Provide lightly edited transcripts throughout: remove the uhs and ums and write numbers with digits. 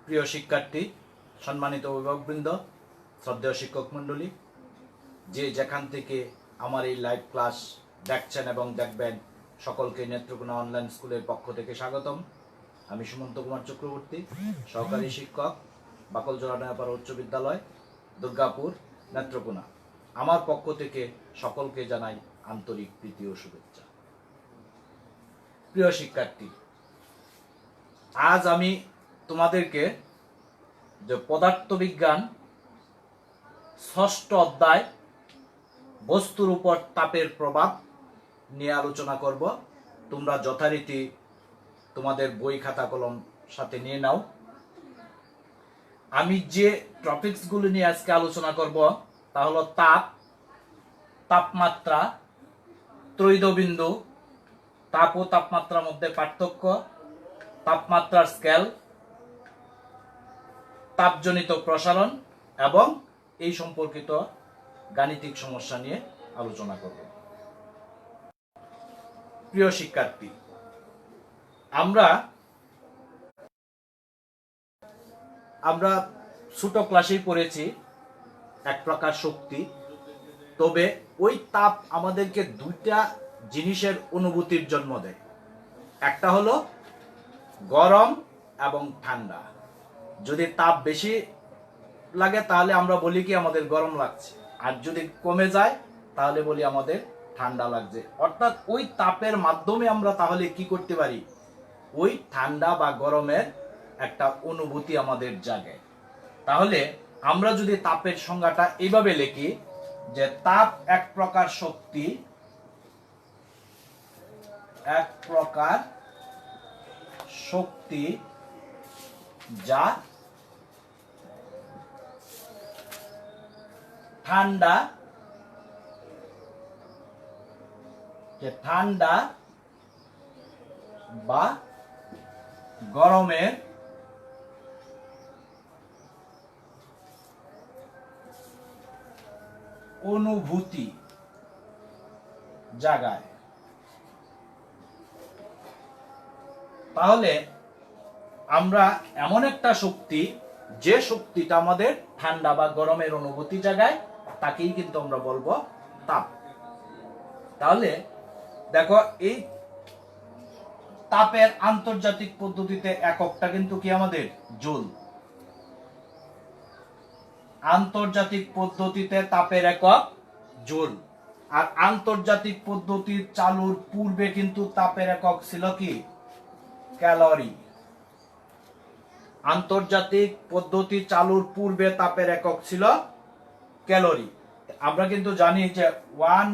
প্রিয় শিক্ষার্থী, সম্মানিত অভিভাবকবৃন্দ, শ্রদ্ধেয় শিক্ষক মণ্ডলী, যে যেখান থেকে আমার এই লাইভ ক্লাস দেখছেন এবং দেখবেন, সকলকে নেত্রকোনা অনলাইন স্কুলের পক্ষ থেকে স্বাগতম। আমি সুমন্ত কুমার চক্রবর্তী, সহকারী শিক্ষক, বাকলজোড়া নয়াপাড়া উচ্চ বিদ্যালয়, দুর্গাপুর, নেত্রকোনা। আমার পক্ষ থেকে সকলকে জানাই আন্তরিক প্রীতি ও শুভেচ্ছা। প্রিয় শিক্ষার্থী, আজ আমি তোমাদেরকে যে পদার্থবিজ্ঞান ষষ্ঠ অধ্যায় বস্তুর উপর তাপের প্রভাব নিয়ে আলোচনা করব। তোমরা যথারীতি তোমাদের বই খাতা কলম সাথে নিয়ে নাও। আমি যে টপিকসগুলো নিয়ে আজকে আলোচনা করব তা হলো তাপ, তাপমাত্রা, ত্রৈধবিন্দু, তাপ ও তাপমাত্রার মধ্যে পার্থক্য, তাপমাত্রার স্কেল, তাপজনিত প্রসারণ এবং এই সম্পর্কিত গাণিতিক সমস্যা নিয়ে আলোচনা করব। প্রিয় শিক্ষার্থী, আমরা ছোট ক্লাসেই পড়েছি এক প্রকার শক্তি। তবে ওই তাপ আমাদেরকে দুইটা জিনিসের অনুভূতির জন্ম দেয়। একটা হলো গরম এবং ঠান্ডা। যদি তাপ বেশি লাগে তাহলে আমরা বলি কি আমাদের গরম লাগছে, আর যদি কমে যায় তাহলে বলি আমাদের ঠান্ডা লাগছে। অর্থাৎ ওই তাপের মাধ্যমে আমরা তাহলে কি করতে পারি, ওই ঠান্ডা বা গরমের একটা অনুভূতি আমাদের জাগে। তাহলে আমরা যদি তাপের সংজ্ঞাটা এইভাবে লিখি যে তাপ এক প্রকার শক্তি, এক প্রকার শক্তি যা ঠান্ডা বা গরমের অনুভূতি জাগায়। তাহলে আমরা এমন একটা শক্তি, যে শক্তিটা আমাদের ঠান্ডা বা গরমের অনুভূতি জাগায়, তাকেই কিন্তু আমরা বলবো তাপ। তাহলে দেখো, এই তাপের আন্তর্জাতিক পদ্ধতিতে এককটা কিন্তু কি আমাদের জুল। আন্তর্জাতিক পদ্ধতিতে তাপের একক জুল। আর আন্তর্জাতিক পদ্ধতির চালুর পূর্বে কিন্তু তাপের একক ছিল কি ক্যালোরি। আন্তর্জাতিক পদ্ধতি চালুর পূর্বে তাপের একক ছিল ক্যালোরি। আমরা কিন্তু জানি যে 1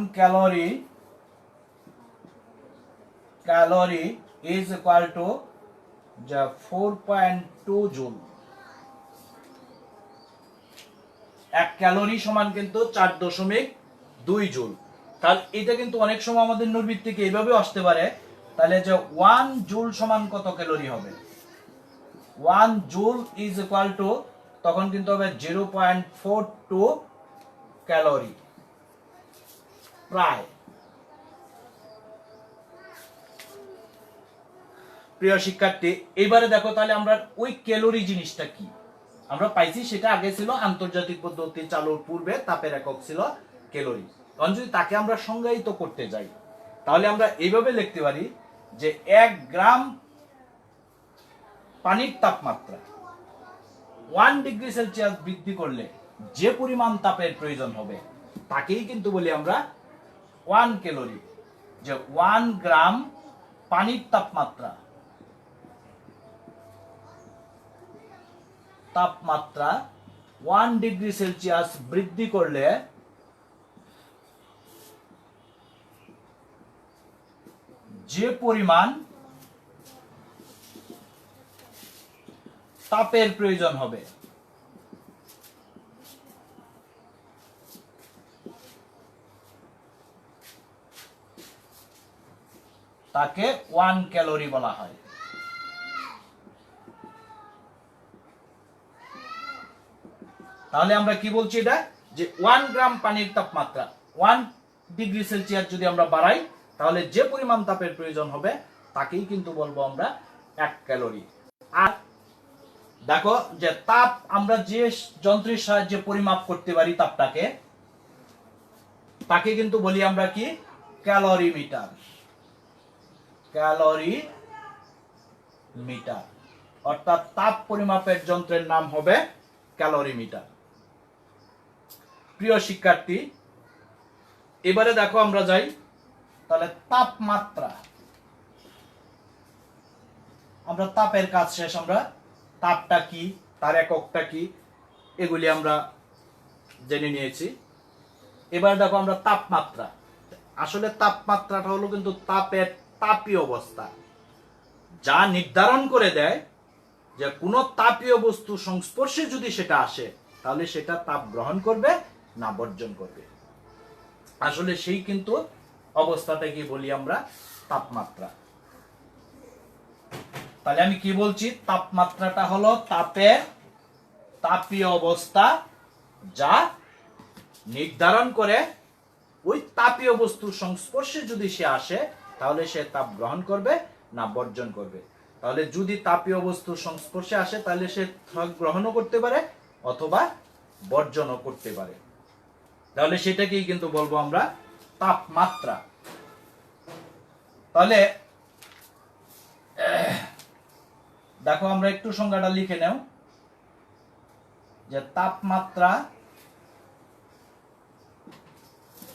calorie is equal two 4.2 joule. 1 calorie সমান কিন্তু 4.2 জুল। তাহলে এটা কিন্তু অনেক সময় আমাদের নৈর্বৃত্ত থেকে এইভাবেও আসতে পারে। তাহলে যে 1 জুল সমান কত ক্যালোরি হবে, 1 জুল ইজ ইকুয়াল টু, তখন কিন্তু হবে 0.42 ক্যালোরি প্রায়। প্রিয় শিক্ষার্থী, এবারে দেখো তাহলে আমরা ওই ক্যালোরি জিনিসটা কি আমরা পাইছি, সেটা আগে ছিল আন্তর্জাতিক পদ্ধতি চালুর পূর্বে তাপের একক ছিল ক্যালোরি। তখন যদি তাকে আমরা সংজ্ঞায়িত করতে যাই তাহলে আমরা এইভাবে লিখতে পারি যে 1 গ্রাম পানির তাপমাত্রা 1 ডিগ্রি সেলসিয়াস বৃদ্ধি করলে যে পরিমাণ তাপের প্রয়োজন হবে তাকেই কিন্তু বলি আমরা 1 ক্যালোরি। যে 1 গ্রাম পানির তাপমাত্রা 1 ডিগ্রি সেলসিয়াস বৃদ্ধি করলে যে পরিমাণ তাপের প্রয়োজন হবে তাকে 1 ক্যালোরি বলা হয়। তাহলে আমরা কি বলছি, এটা যে 1 গ্রাম পানির তাপমাত্রা 1 ডিগ্রি সেলসিয়াস যদি আমরা বাড়াই তাহলে যে পরিমাণ তাপের প্রয়োজন হবে তাকেই কিন্তু বলবো আমরা 1 ক্যালোরি। আর দেখো যে তাপ আমরা যে যন্ত্রের সাহায্যে পরিমাপ করতে পারি তাপটাকে, তাকে কিন্তু বলি আমরা কি, ক্যালোরিমিটার। ক্যালোরিমিটার অর্থাৎ তাপ পরিমাপের যন্ত্রের নাম হবে ক্যালোরিমিটার। প্রিয় শিক্ষার্থী, এবারে দেখো আমরা যাই তাহলে তাপমাত্রা। আমরা তাপের কাজ শেষ, আমরা তাপটা কি, তার এককটা কি, এগুলি আমরা জেনে নিয়েছি। এবার দেখো আমরা তাপমাত্রা। আসলে তাপমাত্রাটা হলো কিন্তু তাপের তাপীয় অবস্থা, যা নির্ধারণ করে দেয় যে কোনো তাপীয় বস্তু সংস্পর্শে যদি সেটা আসে তাহলে সেটা তাপ গ্রহণ করবে না বর্জন করবে। আসলে সেই কিন্তু অবস্থাটাকে বলি আমরা তাপমাত্রা। তাহলে আমি কি বলছি, তাপমাত্রাটা হলো তাপের তাপীয় অবস্থা, যা নির্ধারণ করে ওই তাপীয় বস্তুর সংস্পর্শে যদি সে আসে তাহলে সে তাপ গ্রহণ করবে না বর্জন করবে। তাহলে যদি তাপীয় বস্তুর সংস্পর্শে আসে তাহলে সে গ্রহণও করতে পারে অথবা বর্জনও করতে পারে। তাহলে সেটাকেই কিন্তু বলবো আমরা তাপমাত্রা। তাহলে দেখো আমরা একটু সংজ্ঞাটা লিখে নেও যে তাপমাত্রা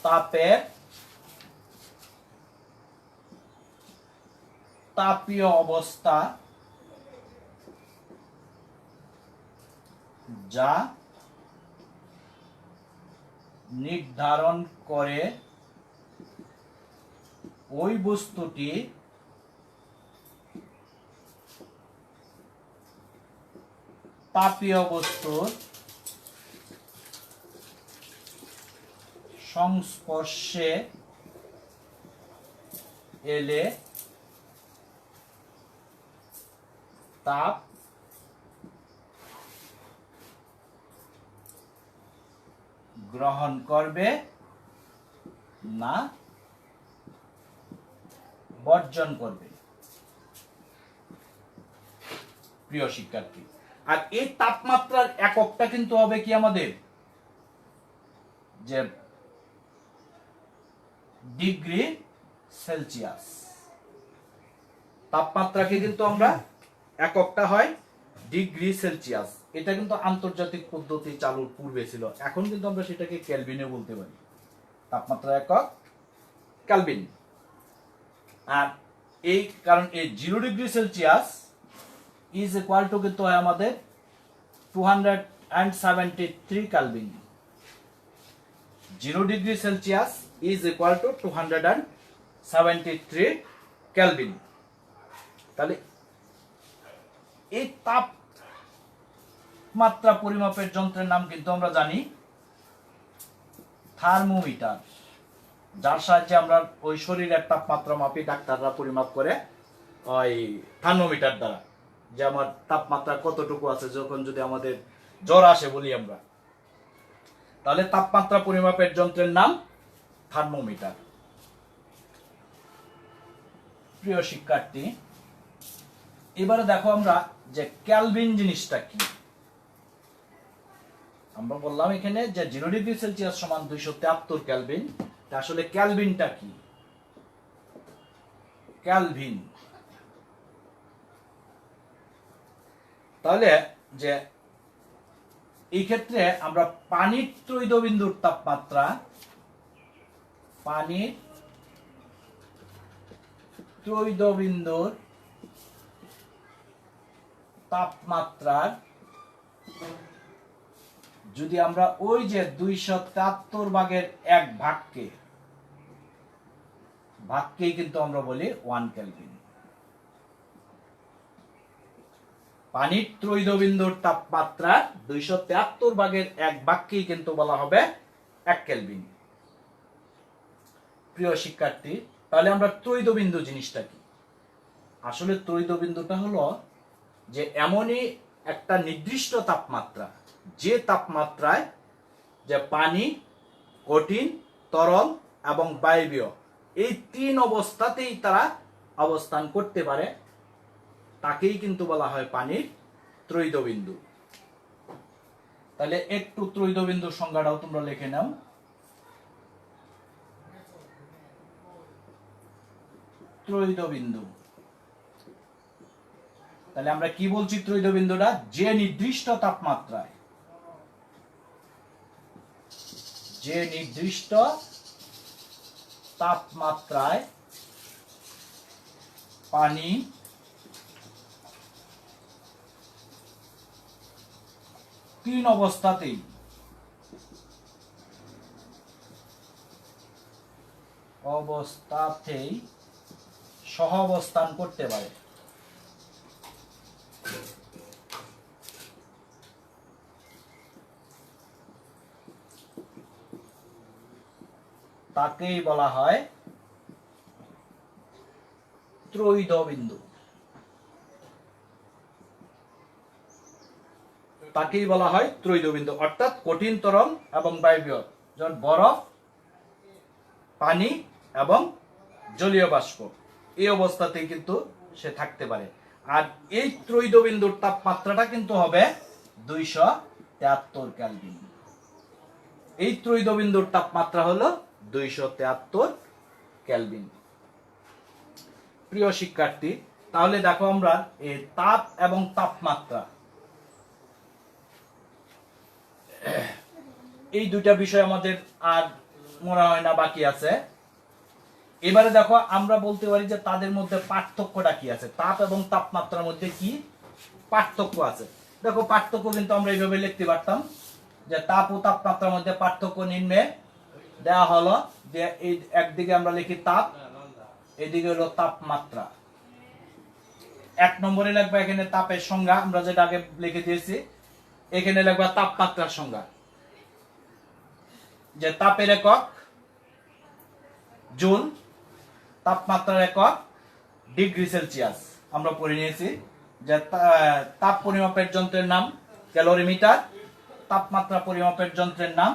তাপের তাপীয় অবস্থা, যা নির্ধারণ করে ওই বস্তুটি তাপীয় বস্তুর সংস্পর্শে এলে তাপ গ্রহণ করবে না বর্জন করবে। প্রিয় শিক্ষার্থী, আর এই তাপমাত্রার এককটা কিন্তু হবে কি আমাদের, যে ডিগ্রি সেলসিয়াস। তাপমাত্রাকে কিন্তু আমরা এককটা হয় ডিগ্রি সেলসিয়াস। এটা কিন্তু আন্তর্জাতিক পদ্ধতি চালুর পূর্বে ছিল, এখন কিন্তু আমরা সেটাকে কেলভিনে বলতে পারি। তাপমাত্রা একক কেলভিন। আর এই কারণ এই 0 degree Celsius is equal to কিন্তু হয় আমাদের 273 Kelvin. 0 degree Celsius is equal to 273 Kelvin. তাহলে এই তাপমাত্রা পরিমাপের যন্ত্রের নাম কিন্তু আমরা জানি থার্মোমিটার, যার সাহায্যে আমরা ওই শরীরের তাপমাত্রা মাপি, ডাক্তাররা পরিমাপ করে ওই থার্মোমিটার দ্বারা, যে আমার তাপমাত্রা কতটুকু আছে যখন যদি আমাদের জ্বর আসে বলি আমরা, তাহলে তাপমাত্রা পরিমাপের যন্ত্রের নাম থার্মোমিটার। প্রিয় শিক্ষার্থী, এবারে দেখো আমরা যে কেলভিন জিনিসটা কি। আমরা বললাম এখানে যে 0 ডিগ্রি সেলসিয়াস সমান 273 কেলভিন। আসলে কেলভিনটা কি? কেলভিন তাহলে যে এই ক্ষেত্রে আমরা পানির ত্রৈধবিন্দুর তাপমাত্রা, পানির ত্রৈধবিন্দুর তাপমাত্রার যদি আমরা ওই যে 273/1 ভাগকেই কিন্তু আমরা বলি 1 কেলভিন। পানির ত্রৈধবিন্দুর তাপমাত্রা 273/1 কিন্তু বলা হবে 1 কেলভিন। প্রিয় শিক্ষার্থী, তাহলে আমরা ত্রৈধবিন্দু জিনিসটা কি? আসলে ত্রৈধবিন্দুটা হলো যে এমনই একটা নির্দিষ্ট তাপমাত্রা, যে তাপমাত্রায় যে পানি, কঠিন, তরল এবং বায়বীয় এই 3 অবস্থাতেই তারা অবস্থান করতে পারে, তাকেই কিন্তু বলা হয় পানির ত্রৈধবিন্দু। তাহলে একটু ত্রৈধবিন্দুর সংজ্ঞাটাও তোমরা লিখে নাও। ত্রৈধবিন্দু, তাহলে আমরা কি বলছি? ত্রৈধবিন্দুটা যে নির্দিষ্ট তাপমাত্রায়, যে নির্দিষ্ট তাপমাত্রায় পানি তিন অবস্থাতেই সহ অবস্থান করতে পারে। তাকেই বলা হয় ত্রৈধবিন্দু। তাকেই বলা হয় ত্রৈধবিন্দু, অর্থাৎ কঠিন তরল এবং বায়বীয়, যেমন বরফ, পানি এবং জলীয় বাষ্প, এই অবস্থাতেই কিন্তু সে থাকতে পারে। আর এই ত্রৈধবিন্দুর তাপমাত্রাটা কিন্তু হবে 273 কেলভিন। এই ত্রৈধবিন্দুর তাপমাত্রা হলো 273 কেলভিন। প্রিয় শিক্ষার্থী, তাহলে দেখো আমরা এই তাপ এবং তাপমাত্রা, এই দুইটা বিষয় আমাদের আর মনে হয় না বাকি আছে। এবারে দেখো আমরা বলতে পারি যে তাদের মধ্যে পার্থক্যটা কি আছে, তাপ এবং তাপমাত্রার মধ্যে কি পার্থক্য আছে। দেখো পার্থক্য কিন্তু আমরা এইভাবে লিখতে পারতাম যে তাপ ও তাপমাত্রার মধ্যে পার্থক্য নিম্নে দেওয়া হলো, যে এই একদিকে আমরা লিখি তাপ, এদিকে হলো তাপমাত্রা। 1 নম্বরে লিখবা এখানে তাপের সংজ্ঞা, আমরা যেটা আগে লিখে দিয়েছি। এখানে লিখবা তাপমাত্রার সংজ্ঞা, যে তাপের একক জুল, তাপমাত্রার একক ডিগ্রি সেলসিয়াস। আমরা পড়ে নিয়েছি যে তাপ পরিমাপের যন্ত্রের নাম ক্যালোরিমিটার, তাপমাত্রা পরিমাপের যন্ত্রের নাম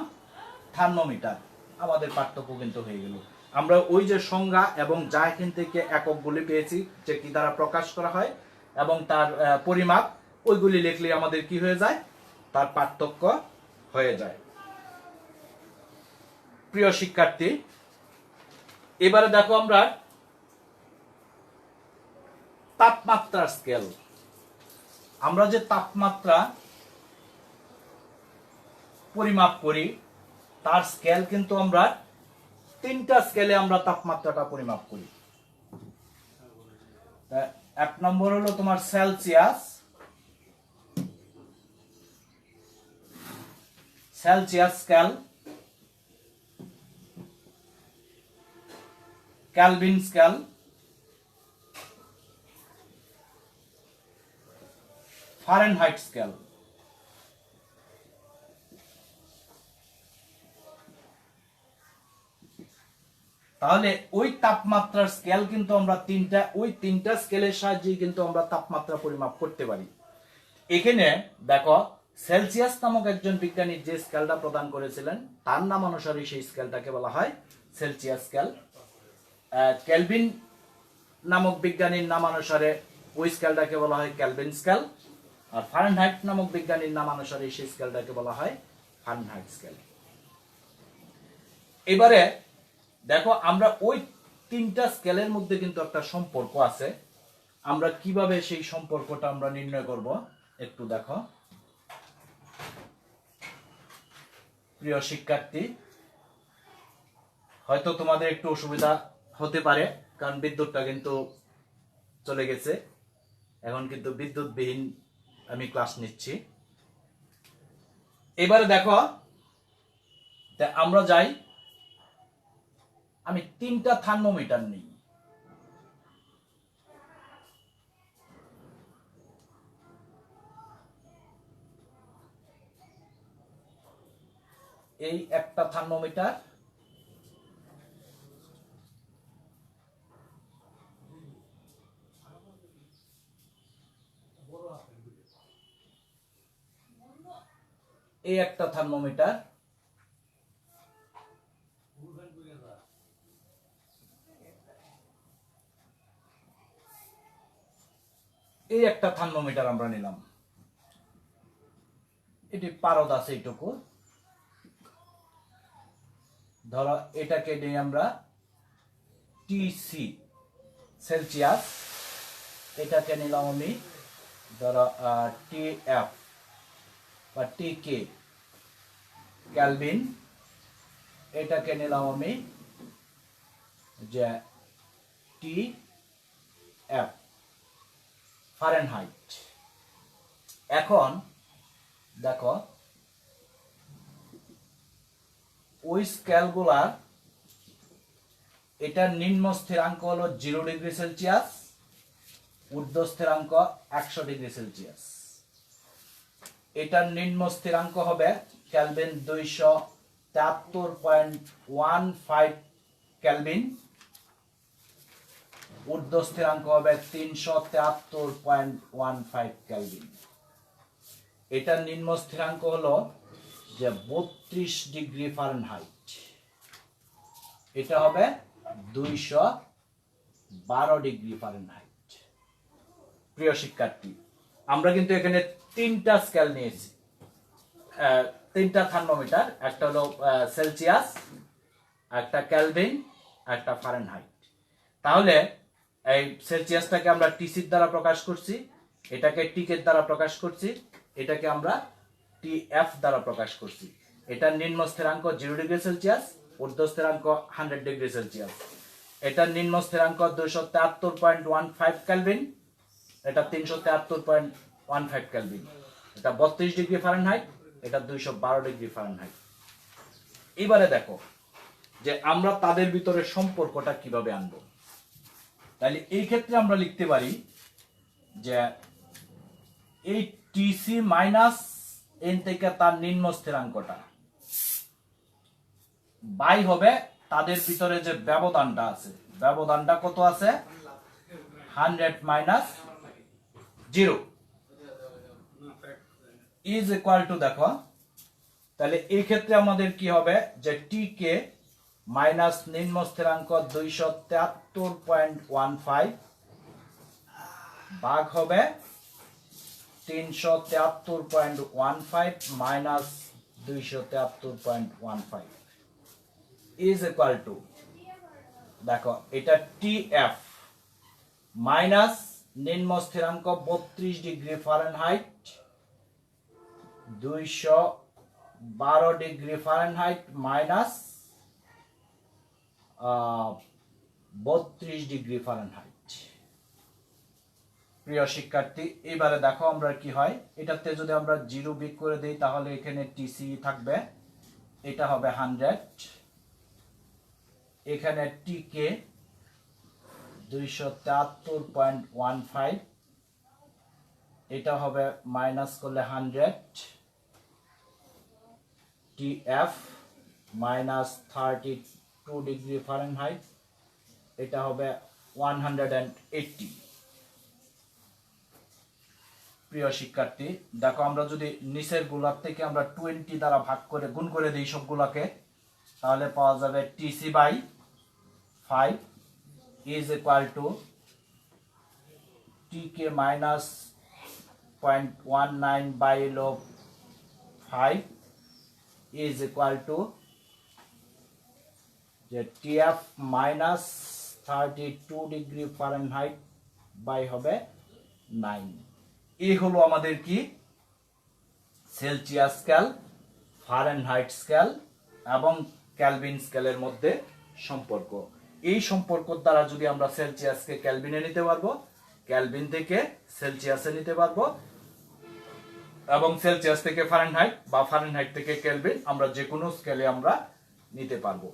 থার্মোমিটার। আমাদের পার্থক্য কিন্তু হয়ে গেল। আমরা ওই যে সংজ্ঞা এবং যা এখান থেকে এককগুলি পেয়েছি যে কি দ্বারা প্রকাশ করা হয় এবং তার পরিমাপ, ওইগুলি লিখলে আমাদের কি হয়ে যায়? তার পার্থক্য হয়ে যায়। প্রিয় শিক্ষার্থী, এবারে দেখো আমরা তাপমাত্রার স্কেল। আমরা যে তাপমাত্রা পরিমাপ করি তার স্কেল কিন্তু আমরা 3টা স্কেলে আমরা তাপমাত্রাটা পরিমাপ করি। 1 নম্বর হলো তোমার Celsius, Celsius scale, Kelvin scale, Fahrenheit scale. তাহলে ওই তাপমাত্রার স্কেল কিন্তু আমরা ওই তিনটা স্কেলের সাহায্যে কিন্তু আমরা তাপমাত্রা পরিমাপ করতে পারি। এখানে দেখো সেলসিয়াস নামক একজন বিজ্ঞানী যে স্কেলটা প্রদান করেছিলেন তার নাম অনুসারে সেই স্কেলটাকে বলা হয় সেলসিয়াস স্কেল। কেলভিন নামক বিজ্ঞানীর নাম অনুসারে ওই স্কেলটাকে বলা হয় কেলভিন স্কেল। আর ফারেনহাইট নামক বিজ্ঞানীর নাম অনুসারে সেই স্কেলটাকে বলা হয় ফারেনহাইট স্কেল। এবারে দেখো আমরা ওই 3টা স্কেলের মধ্যে কিন্তু একটা সম্পর্ক আছে। আমরা কিভাবে সেই সম্পর্কটা আমরা নির্ণয় করব একটু দেখো। প্রিয় শিক্ষার্থী, হয়তো তোমাদের একটু অসুবিধা হতে পারে, কারণ বিদ্যুৎটা কিন্তু চলে গেছে। এখন কিন্তু বিদ্যুৎবিহীন আমি ক্লাস নিচ্ছি। এবারে দেখো আমরা যাই, আমি 3টা থার্মোমিটার নিই। এই একটা থার্মোমিটার, এই একটা থার্মোমিটার, এই একটা থার্মোমিটার আমরা নিলাম। এটি পারদ আছে এইটুকু, ধরো এটাকে নিয়ে আমরা টিসি সেলসিয়াস, এটাকে নিলাম আমি ধরো টিএফ বা টিকে ক্যালভিন, এটাকে নিলাম আমি যে টি এফ ফারেনহাইট। এখন দেখো ওই স্কেলগুলার এটার নিম্ন স্থিরাঙ্ক হলো 0 ডিগ্রি সেলসিয়াস, ঊর্ধ্ব স্থিরাঙ্ক 100 ডিগ্রি সেলসিয়াস। এটার নিম্ন স্থিরাঙ্ক হবে কেলভিন 273.15 কেলভিন, ঊর্ধ্ব স্থিরাঙ্ক হবে 373.15 কেলভিন। এটার নিম্ন স্থিরাঙ্ক হলো যে 32 ডিগ্রি ফারেনহাইট, এটা হবে 212 ডিগ্রি ফারেনহাইট। প্রিয় শিক্ষার্থী, আমরা কিন্তু এখানে তিনটা স্কেল নিয়েছি, তিনটা থার্মোমিটার, একটা হলো সেলসিয়াস, একটা কেলভিন, একটা ফারেনহাইট। তাহলে এই সেলসিয়াসটাকে আমরা টিসির দ্বারা প্রকাশ করছি, এটাকে টিকের দ্বারা প্রকাশ করছি, এটাকে আমরা টিএফ দ্বারা প্রকাশ করছি। এটার নিম্ন স্থিরাঙ্ক 0 ডিগ্রি সেলসিয়াস, ঊর্ধ্ব স্থিরাঙ্ক 100 ডিগ্রি সেলসিয়াস। এটার নিম্ন স্থিরাঙ্ক 273.15 কেলভিন, এটা 373.15 কেলভিন। এটা 32 ডিগ্রি ফারেনহাইট, এটা 212 ডিগ্রি ফারেনহাইট। এবারে দেখো যে আমরা তাদের ভিতরে সম্পর্কটা কিভাবে আনবো। তাহলে এই ক্ষেত্রে আমরা লিখতে পারি যে এই টিসি মাইনাস এন থেকে তার নিম্ন স্থিরাঙ্কটা বাই হবে তাদের ভিতরে যে ব্যবধানটা আছে, ব্যবধানটা কত আছে 100 মাইনাস 0 ইজ ইকুয়াল টু, দেখো তাহলে এই ক্ষেত্রে আমাদের কি হবে যে টি কে মাইনাস নিম্ন স্থিরাঙ্ক 273.15 ভাগ হবে 373.15 মাইনাস 273.15 ইজ ইকুয়াল টু, দেখো এটা টিএফ মাইনাস নিম্ন স্থিরাঙ্ক 32 degree Fahrenheit, 212 degree Fahrenheit minus 32 degree Fahrenheit. প্রিয় শিক্ষার্থী, এবারে দেখো আমরা কি হয়, এটাতে যদি আমরা 0 বিয়োগ করে দেই তাহলে এখানে টিসি থাকবে, এটা হবে 100, এখানে টিকে 273.15, এটা হবে মাইনাস করলে 100, টিএফ মাইনাস 32 ডিগ্রি ফারেনহাইট, এটা হবে 180। প্রিয় শিক্ষার্থী, দেখো আমরা যদি নিচের গুলার থেকে আমরা 20 দ্বারা ভাগ করে গুণ করে দিই সবগুলাকে, তাহলে পাওয়া যাবে TC by 5 is equal to TK minus 0.19 by 5 is equal to যে TF minus 32 degree Fahrenheit by হবে 9। এই হলো আমাদের কি সেলসিয়াস স্কেল, ফারেনহাইট স্কেল এবং কেলভিন স্কেলের মধ্যে সম্পর্ক। এই সম্পর্ক দ্বারা যদি আমরা সেলসিয়াসকে কেলভিনে নিতে পারবো, কেলভিন থেকে সেলসিয়াসে নিতে পারবো, এবং সেলসিয়াস থেকে ফারেনহাইট বা ফারেনহাইট থেকে কেলভিন, আমরা যে কোনো স্কেলে আমরা নিতে পারবো।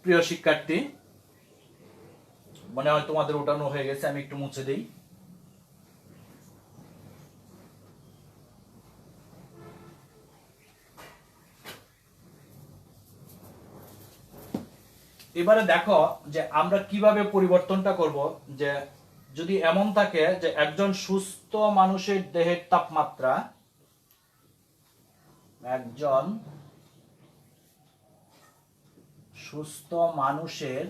প্রিয় শিক্ষার্থী, মনে হয় তোমাদের ওঠানো হয়ে গেছে, আমি একটু মুছে দিই। এবারে দেখো যে আমরা কিভাবে পরিবর্তনটা করব। যে যদি এমন থাকে যে একজন সুস্থ মানুষের দেহের তাপমাত্রা, একজন সুস্থ মানুষের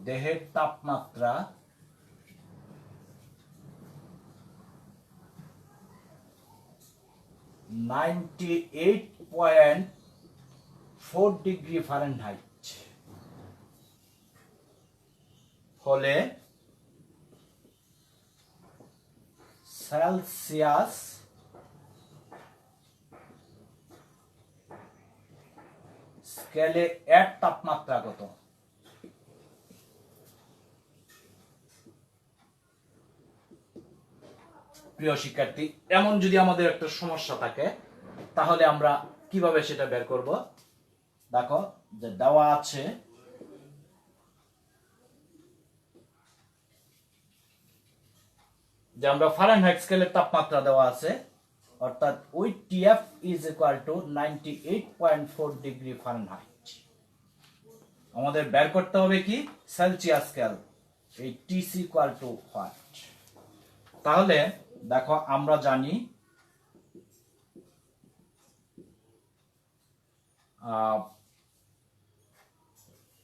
দেহের তাপমাত্রা 98.4 ডিগ্রি ফারেনহাইট হলে সেলসিয়াস স্কেলে এর তাপমাত্রা কত? প্রিয় শিক্ষার্থী, এমন যদি আমাদের একটা সমস্যা থাকে তাহলে আমরা কিভাবে সেটা বের করব? দেখো যে দেওয়া আছে যে আমরা ফারেনহাইট স্কেলের তাপমাত্রা দেওয়া আছে, অর্থাৎ ওই TF is equal to 98.4 degree Fahrenheit. আমাদের বের করতে হবে কি সেলসিয়াস স্কেল, এই টিসি ইকুয়াল টু হোয়াট? তাহলে দেখো আমরা জানি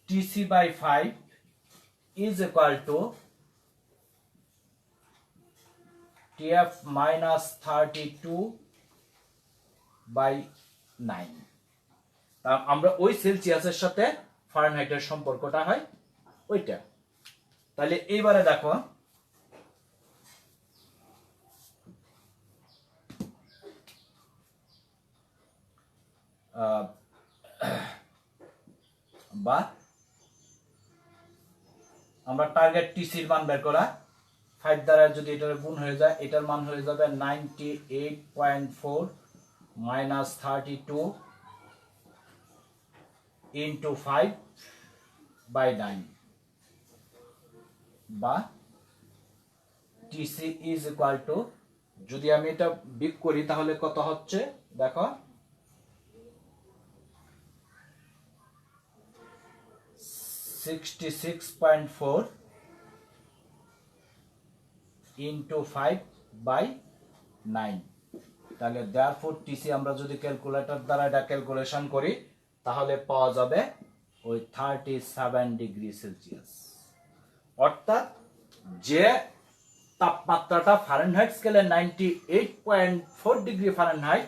TC by 5 is equal to TF minus 32 by 9। তা আমরা ওই সেলসিয়াসের সাথে ফারেনহাইটের সম্পর্কটা হয় ওইটা। তাহলে এইবারে দেখো বা আমরা টার্গেট টিসির মান বের করা, 5 দ্বারা যদি এটার গুণ হয়ে যায় এটার মান হয়ে যাবে 98.4 মাইনাস 32 ইন্টু 5 বাই 9 বা টিসি ইজ ইকুয়াল টু, যদি আমি এটা বিগ করি তাহলে কত হচ্ছে দেখো 66.4 ইন্টু 5 বাই 9। তাহলে দেয়ারফর টিসি আমরা যদি ক্যালকুলেটর দ্বারা এটা ক্যালকুলেশন করি তাহলে পাওয়া যাবে ওই 37 ডিগ্রি সেলসিয়াস। অর্থাৎ যে তাপমাত্রাটা ফারেনহাইট স্কেলে 98.4 ডিগ্রি ফারেনহাইট,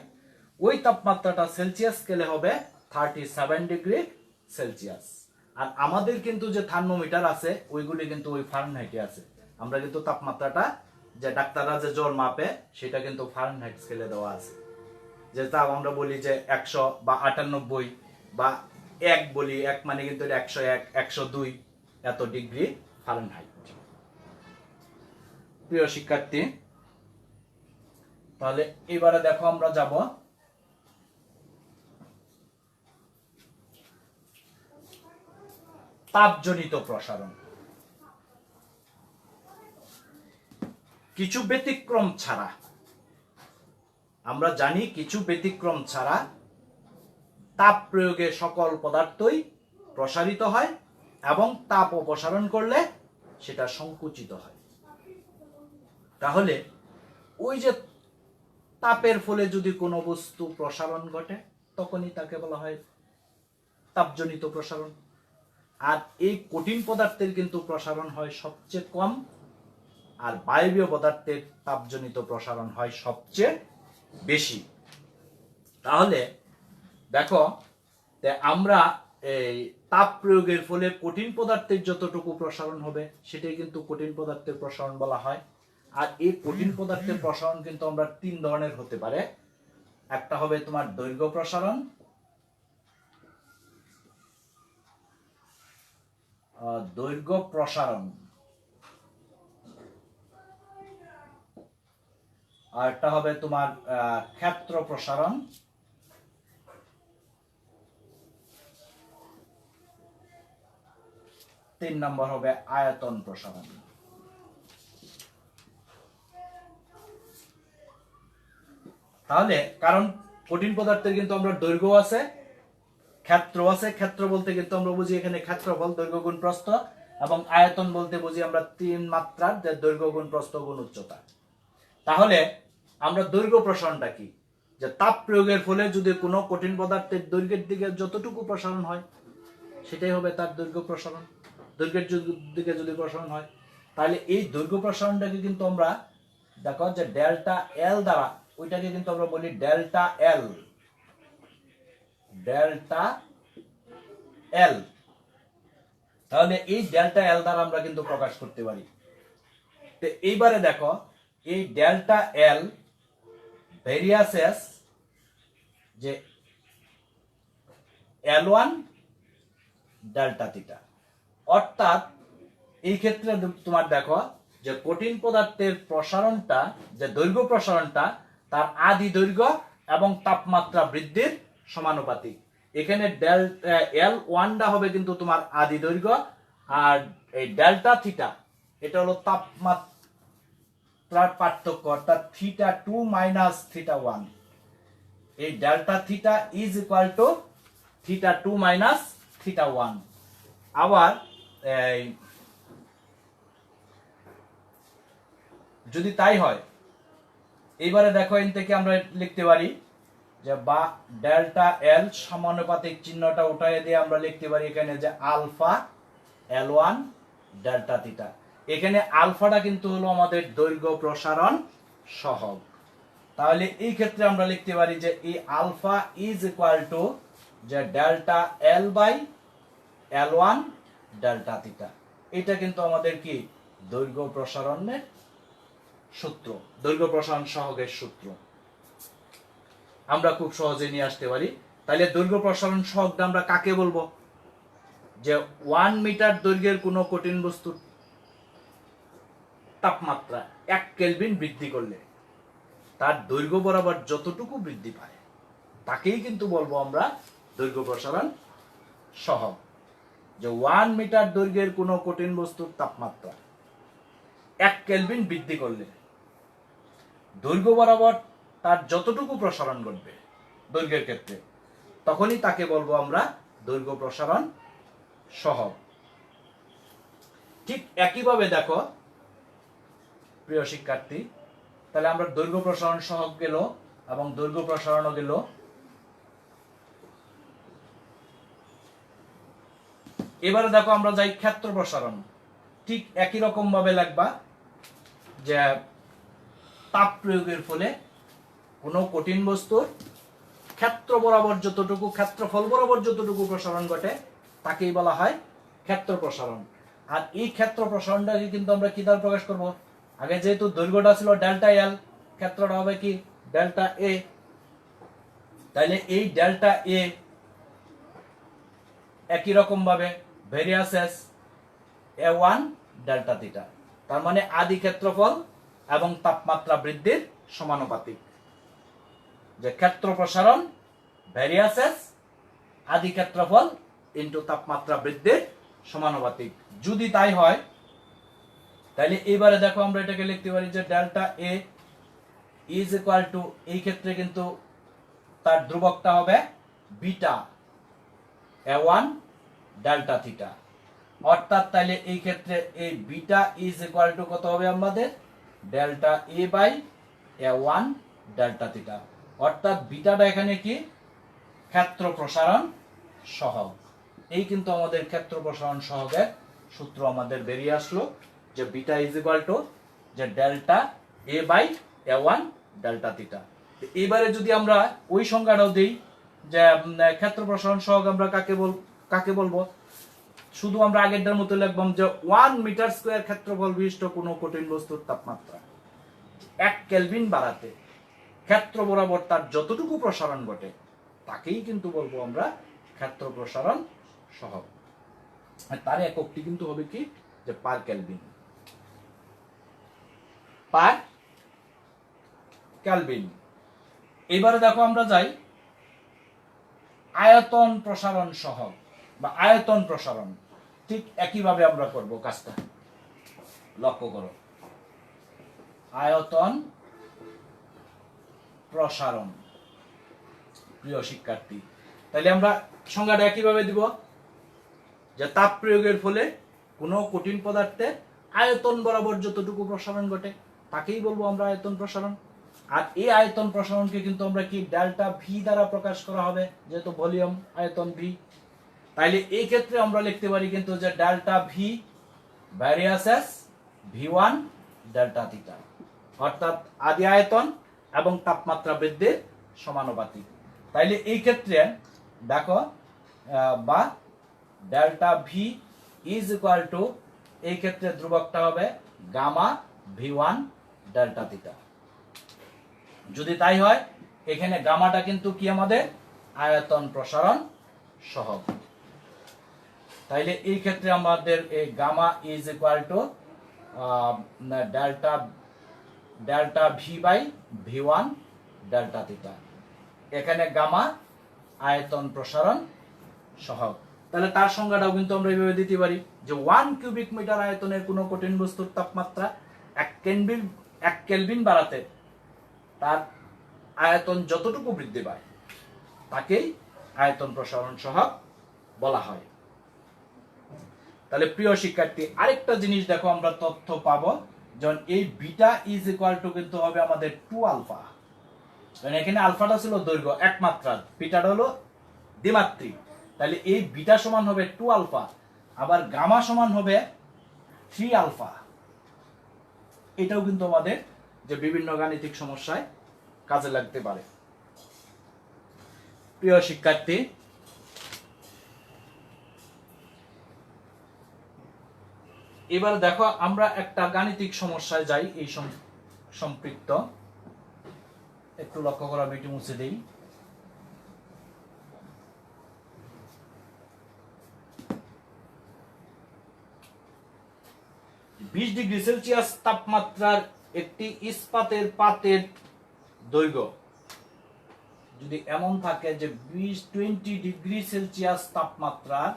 ওই তাপমাত্রাটা সেলসিয়াস স্কেলে হবে 37 ডিগ্রি সেলসিয়াস। আর আমাদের কিন্তু যে থার্মোমিটার আছে ওইগুলি কিন্তু ওই ফারেনহাইটে আছে। আমরা কিন্তু তাপমাত্রাটা যে ডাক্তাররা যে জ্বর মাপে সেটা কিন্তু ফারেনহাইট স্কেলে দেওয়া আছে। যে তাপ আমরা বলি যে 100 বা 98 বা 1 বলি, 1 মানে কিন্তু 101 102 এত ডিগ্রি ফারেনহাইট। প্রিয় শিক্ষার্থী, তাহলে এবারে দেখো আমরা যাব তাপজনিত প্রসারণ। কিছু ব্যতিক্রম ছাড়া, আমরা জানি কিছু ব্যতিক্রম ছাড়া তাপ প্রয়োগে সকল পদার্থই প্রসারিত হয় এবং তাপ অপসারণ করলে সেটা সংকুচিত হয়। তাহলে ওই যে তাপের ফলে যদি কোনো বস্তু প্রসারণ ঘটে তখনই তাকে বলা হয় তাপজনিত প্রসারণ। আর এই কঠিন পদার্থের কিন্তু প্রসারণ হয় সবচেয়ে কম, আর বায়বীয় পদার্থের তাপজনিত প্রসারণ হয় সবচেয়ে বেশি। তাহলে দেখো আমরা এই তাপ প্রয়োগের ফলে কঠিন পদার্থের যতটুকু প্রসারণ হবে সেটাই কিন্তু কঠিন পদার্থের প্রসারণ বলা হয়। আর এই কঠিন পদার্থের প্রসারণ কিন্তু আমরা 3 ধরনের হতে পারে। একটা হবে তোমার দৈর্ঘ্য প্রসারণ, আর একটা হবে তোমার ক্ষেত্র প্রসারণ, 3 নম্বর হবে আয়তন প্রসারণ। তাহলে কারণ কঠিন পদার্থের কিন্তু আমরা দৈর্ঘ্য আছে, ক্ষেত্র আছে। ক্ষেত্র বলতে কিন্তু আমরা বুঝি এখানে ক্ষেত্রফল, দৈর্ঘ্য গুণ প্রস্থ, এবং আয়তন বলতে বুঝি আমরা 3 মাত্রার যে দৈর্ঘ্য গুণ প্রস্থ গুণ উচ্চতা। তাহলে আমরা দৈর্ঘ্য প্রসারণটা কি? যে তাপ প্রয়োগের ফলে যদি কোনো কঠিন পদার্থের দৈর্ঘ্যের দিকে যতটুকু প্রসারণ হয় সেটাই হবে তার দৈর্ঘ্য প্রসারণ। দৈর্ঘ্যের দিকে যদি প্রসারণ হয় তাহলে এই দৈর্ঘ্য প্রসারণটাকে কিন্তু আমরা দেখো যে ডেল্টা এল দ্বারা ওইটাকে কিন্তু আমরা বলি ডেল্টা এল। ডেল্টা এল, তাহলে এই ডেল্টা এল দ্বারা আমরা কিন্তু প্রকাশ করতে পারি। তো এইবারে দেখো এই ডেল্টা এল ভেরিয়াসেস যে L1 ডেল্টা থিটা, অর্থাৎ এই ক্ষেত্রে তোমার দেখো যে কঠিন পদার্থের প্রসারণটা, যে দৈর্ঘ্য প্রসারণটা তার আদি দৈর্ঘ্য এবং তাপমাত্রা বৃদ্ধির সমানুপাতিক। এখানে L1টা হবে কিন্তু তোমার আদি দৈর্ঘ্য, আর এই ডেল্টা থিটা এটা হলো তাপমাত্রার পার্থক্য, অর্থাৎ θ2 মাইনাস θ1। এই delta theta is equal to θ2 minus θ1। আবার যদি তাই হয়, এইবারে দেখো এন থেকে আমরা লিখতে পারি যে বা ডেল্টা এল সমানুপাতিক চিহ্নটা উঠাইয়ে দিয়ে আমরা লিখতে পারি এখানে যে আলফা L1 ডেল্টা থিটা। এখানে আলফাটা কিন্তু হলো আমাদের দৈর্ঘ্য প্রসারণ সহগ। তাহলে এই ক্ষেত্রে আমরা লিখতে পারি যে এই আলফা ইজ ইকুয়াল টু যে delta L by L1 delta theta. এটা কিন্তু আমাদের কি দৈর্ঘ্য প্রসারণের সূত্র, দৈর্ঘ্য প্রসারণ সহগের সূত্র আমরা খুব সহজে নিয়ে আসতে পারি। তাহলে দৈর্ঘ্য প্রসারণ সহগটা আমরা কাকে বলবো? যে 1 মিটার দৈর্ঘ্যের কোনো কঠিন বস্তুর তাপমাত্রা 1 কেলভিন বৃদ্ধি করলে তার দৈর্ঘ্য বরাবর যতটুকু বৃদ্ধি পায় তাকেই কিন্তু বলবো আমরা দৈর্ঘ্য প্রসারণ সহগ। যে 1 মিটার দৈর্ঘ্যের কোনো কঠিন বস্তুর তাপমাত্রা 1 কেলভিন বৃদ্ধি করলে দৈর্ঘ্য বরাবর তার যতটুকু প্রসারণ ঘটবে দৈর্ঘ্যের ক্ষেত্রে, তখনই তাকে বলবো আমরা দৈর্ঘ্য প্রসারণ সহগ। ঠিক একইভাবে দেখো প্রিয় শিক্ষার্থী, তাহলে আমরা দৈর্ঘ্য প্রসারণ সহগ গেল এবং দৈর্ঘ্য প্রসারণও গেল। এবারে দেখো আমরা যাই ক্ষেত্র প্রসারণ। ঠিক একই রকম ভাবে লাগবা যে তাপ প্রয়োগের ফলে কোনো কঠিন বস্তুর ক্ষেত্র বরাবর যতটুকু, ক্ষেত্রফল বরাবর যতটুকু প্রসারণ ঘটে তাকেই বলা হয় ক্ষেত্র প্রসারণ। আর এই ক্ষেত্র প্রসারণটাকে কিন্তু আমরা কি দ্বারা প্রকাশ করব? আগে যেহেতু দৈর্ঘ্যটা ছিল ডেল্টা এল, ক্ষেত্রটা হবে কি ডেল্টা এ। তাহলে এই ডেল্টা এ একই রকম ভাবে ভেরিয়াসেস A1 ডেল্টা থিটা, তার মানে আদি ক্ষেত্রফল এবং তাপমাত্রা বৃদ্ধির সমানুপাতিক। যে ক্ষেত্র প্রসারণ ভেরিয়াসেস আদি ক্ষেত্রফল ইনটু তাপমাত্রা বৃদ্ধির সমানুপাতিক। যদি তাই হয় তাহলে এবারে দেখো আমরা এটাকে লিখতে পারি যে delta A is equal two, এই ক্ষেত্রে কিন্তু তার ধ্রুবকটা হবে বিটা A1 ডেল্টা থিটা, অর্থাৎ তাহলে এই ক্ষেত্রে এই বিটা ইজ ইকুয়াল টু কত হবে আমাদের delta A by A1 delta theta, অর্থাৎ বিটাটা এখানে কি ক্ষেত্র প্রসারণ সহগ। এই কিন্তু আমাদের ক্ষেত্র প্রসারণ সহগের সূত্র আমাদের বেরিয়ে আসলো যে বিটা ইজ ইকুয়াল টু যে delta A by A1 delta theta. এইবারে যদি আমরা ওই সংজ্ঞাটাও দিই যে ক্ষেত্র প্রসারণ সহগ আমরা কাকে বলবো, শুধু আমরা আগেরটার মতো লিখবাম যে 1 মিটার স্কয়ার ক্ষেত্রফল বিশিষ্ট কোনো কঠিন বস্তুর তাপমাত্রা 1 কেলভিন বাড়াতে ক্ষেত্র বরাবর তার যতটুকু প্রসারণ ঘটে তাকেই কিন্তু বলবো আমরা ক্ষেত্র প্রসারণ সহগ। তার এককটি কিন্তু হবে কি যে পার কেলভিন, পার কেলভিন। এবারে দেখো আমরা যাই আয়তন প্রসারণ সহগ বা আয়তন প্রসারণ। ঠিক একইভাবে আমরা করব কাজটা, লক্ষ্য করো আয়তন প্রসারণ। প্রিয় শিক্ষার্থী, তাহলে আমরা সংজ্ঞাটা একইভাবে দিব যে তাপ প্রয়োগের ফলে কোনো কঠিন পদার্থের আয়তন বরাবর যতটুকু প্রসারণ ঘটে তাকেই বলবো আমরা আয়তন প্রসারণ। আর এই আয়তন প্রসারণকে কিন্তু আমরা কি ডেল্টা ভি দ্বারা প্রকাশ করা হবে, যেহেতু ভলিউম আয়তন ভি। তাইলে এই ক্ষেত্রে আমরা লিখতে পারি কিন্তু যে delta V varies as V1 delta theta, অর্থাৎ আদি আয়তন এবং তাপমাত্রা বৃদ্ধির সমানুপাতিক। তাইলে এই ক্ষেত্রে দেখো বা delta V is equal two, এই ক্ষেত্রে ধ্রুবকটা হবে গামা ভি1 ডেল্টা থিটা। যদি তাই হয়, এখানে গামাটা কিন্তু কি আমাদের আয়তন প্রসারণ সহগ। তাইলে এই ক্ষেত্রে আমাদের এই gamma is equal to delta V by V one delta theta. এখানে গামা আয়তন প্রসারণ সহগ। তাহলে তার সংজ্ঞাটাও কিন্তু আমরা এইভাবে দিতে পারি যে 1 কিউবিক মিটার আয়তনের কোনো কঠিন বস্তুর তাপমাত্রা 1 কেলভিন বাড়াতে তার আয়তন যতটুকু বৃদ্ধি পায় তাকেই আয়তন প্রসারণ সহগ বলা হয়। তাহলে প্রিয় শিক্ষার্থী, আরেকটা জিনিস দেখো, আমরা তথ্য পাবো যখন এই বিটা ইজ ইকুয়াল টু কিন্তু হবে আমাদের 2 আলফা। কারণ এখানে আলফাটা ছিল দৈর্ঘ্য একমাত্রার, বিটাটা হলো দ্বিমাত্রিক। তাহলে এই বিটা সমান হবে 2 আলফা, আবার গামা সমান হবে 3 আলফা। এটাও কিন্তু আমাদের যে বিভিন্ন গাণিতিক সমস্যায় কাজে লাগতে পারে। প্রিয় শিক্ষার্থী, এবার দেখো আমরা একটা গাণিতিক সমস্যায় যাই এই সম্পৃক্ত। একটু লক্ষ্য করা, আমি একটু মুছে দেই। বিশ ডিগ্রি সেলসিয়াস তাপমাত্রার একটি ইস্পাতের পাতের দৈর্ঘ্য যদি এমন থাকে যে 20 ডিগ্রি সেলসিয়াস তাপমাত্রার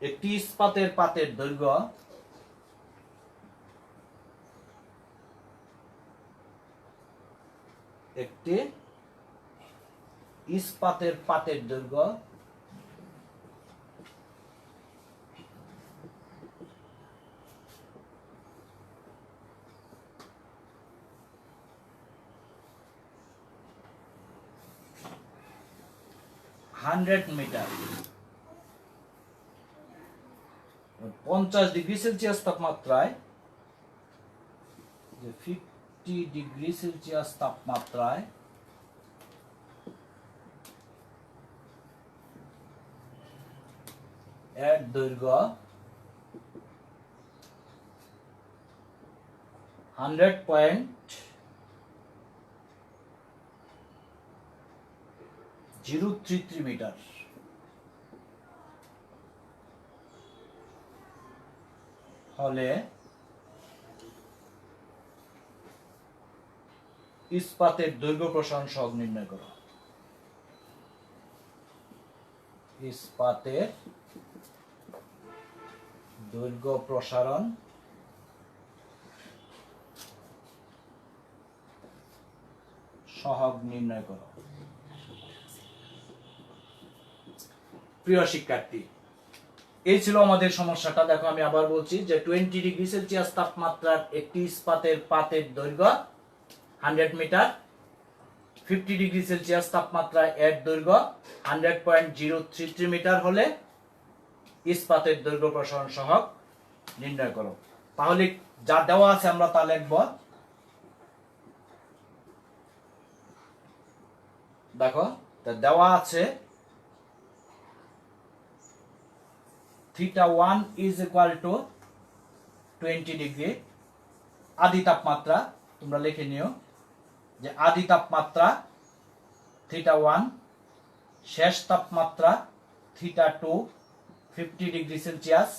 একটি ইস্পাতের পাতের দৈর্ঘ্য একটি ইস্পাতের পাতের দৈর্ঘ্য 100 মিটার, 50 ডিগ্রি সেলসিয়াস তাপমাত্রায়, 50 ডিগ্রি সেলসিয়াস তাপমাত্রায় এর দৈর্ঘ্য 100.033 মিটার হলে ইস্পাতের দৈর্ঘ্য প্রসারণ সহগ নির্ণয় করো। ইস্পাতের দৈর্ঘ্য প্রসারণ সহগ নির্ণয় করো। প্রিয় শিক্ষার্থী, এই ছিল আমাদের সমস্যাটা। দেখো আমি আবার বলছি যে 20 ডিগ্রি সেলসিয়াস তাপমাত্রার একটি ইস্পাতের পাতের দৈর্ঘ্য 100 মিটার, 50 ডিগ্রি সেলসিয়াস তাপমাত্রায় এর দৈর্ঘ্য 100.033 মিটার হলে ইস্পাতের দৈর্ঘ্য প্রসারণ সহগ নির্ণয় করো। তাহলে যা দেওয়া আছে আমরা তা লিখব। দেখো দেওয়া আছে θ1 is equal to 20 ডিগ্রি। আদি তাপমাত্রা তোমরা লিখে নিও যে আদি তাপমাত্রা θ1, শেষ তাপমাত্রা θ2 50 ডিগ্রি সেলসিয়াস।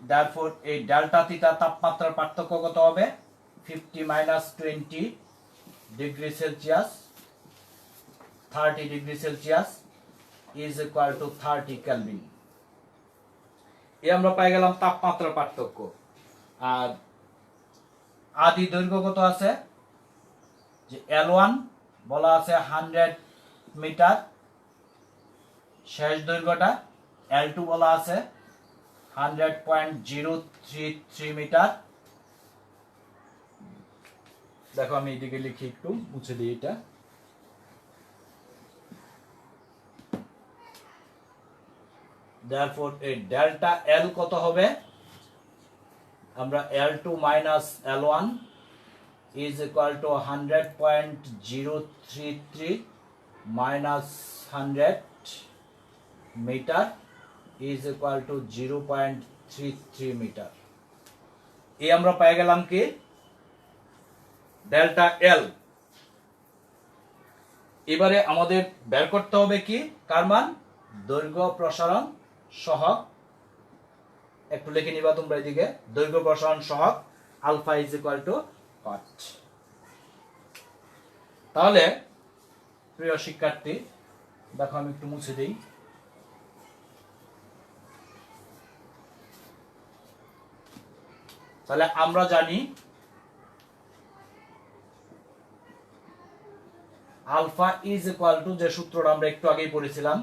therefore এই ডেল্টা থিটা তাপমাত্রার পার্থক্য কত হবে? 50 - 20 degree Celsius, 30 degree Celsius is equal to 30 Kelvin. এই আমরা পাই গেলাম তাপমাত্রার পার্থক্য। আর আদি দৈর্ঘ্য কত আছে? যে L1 বলা আছে 100 মিটার, শেষ দৈর্ঘ্যটা L2 বলা আছে 100.033 মিটার। দেখো আমি এদিকে লিখি, একটু মুছে দিই এটা। therefore এই ডেল্টা এল কত হবে, আমরা L2 minus L1 is equal to 100.033 minus 100 meter is equal to 0.33 meter. এই আমরা পেয়ে গেলাম কি ডেল্টা এল। এবারে আমাদের বের করতে হবে কি কার মান, দৈর্ঘ্য প্রসারণ সহগ। একটু লিখে নিবা তোমরা এদিকে, দৈর্ঘ্য প্রসারণ সহগ আলফা ইজ ইকুয়াল টু কট। তাহলে প্রিয় শিক্ষার্থী দেখো আমি একটু মুছে দিই। তাহলে আমরা জানি আলফা ইজ ইকুয়াল টু, যে সূত্রটা আমরা একটু আগেই পড়েছিলাম,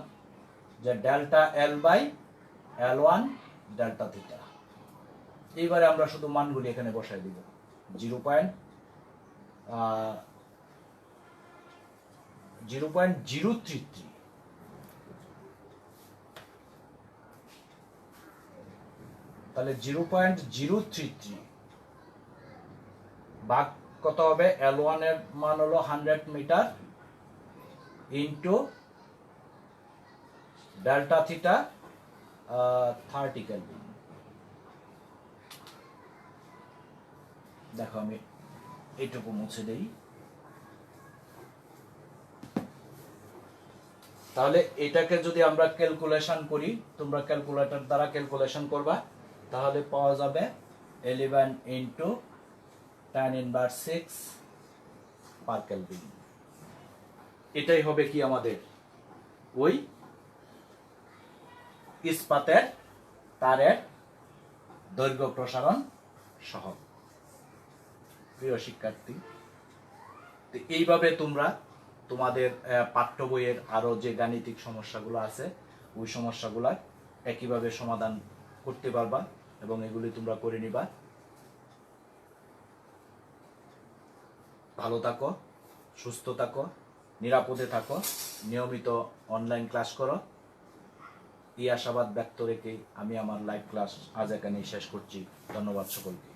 যে delta L by L1 delta theta. এইবারে আমরা শুধু মানগুলি এখানে বসাই দিব। 0.033, তাহলে 0.033 ভাগ কত হবে, L1 এর মান হলো 100 metre into delta theta 30 Kelvin. দেখো আমি এইটুকু মুছে দেই। তাহলে এটাকে যদি আমরা ক্যালকুলেশন করি, তোমরা ক্যালকুলেটর দ্বারা ক্যালকুলেশন করবা, তাহলে পাওয়া যাবে 11 ইন্টু 10⁻⁶ পার কেলভিন। এটাই হবে কি আমাদের ওই ইস্পাতের তারের দৈর্ঘ্য প্রসারণ সহগ। প্রিয় শিক্ষার্থী, এইভাবে তোমরা তোমাদের পাঠ্য বইয়ের আরো যে গাণিতিক সমস্যাগুলো আছে ওই সমস্যাগুলো একইভাবে সমাধান করতে পারবা এবং এগুলি তোমরা করে নিবা। ভালো থাকো, সুস্থ থাকো, নিরাপদে থাকো, নিয়মিত অনলাইন ক্লাস করো। এই আশাবাদ ব্যক্ত রেখে আমি আমার লাইভ ক্লাস আজ এখানেই শেষ করছি। ধন্যবাদ সকলকে।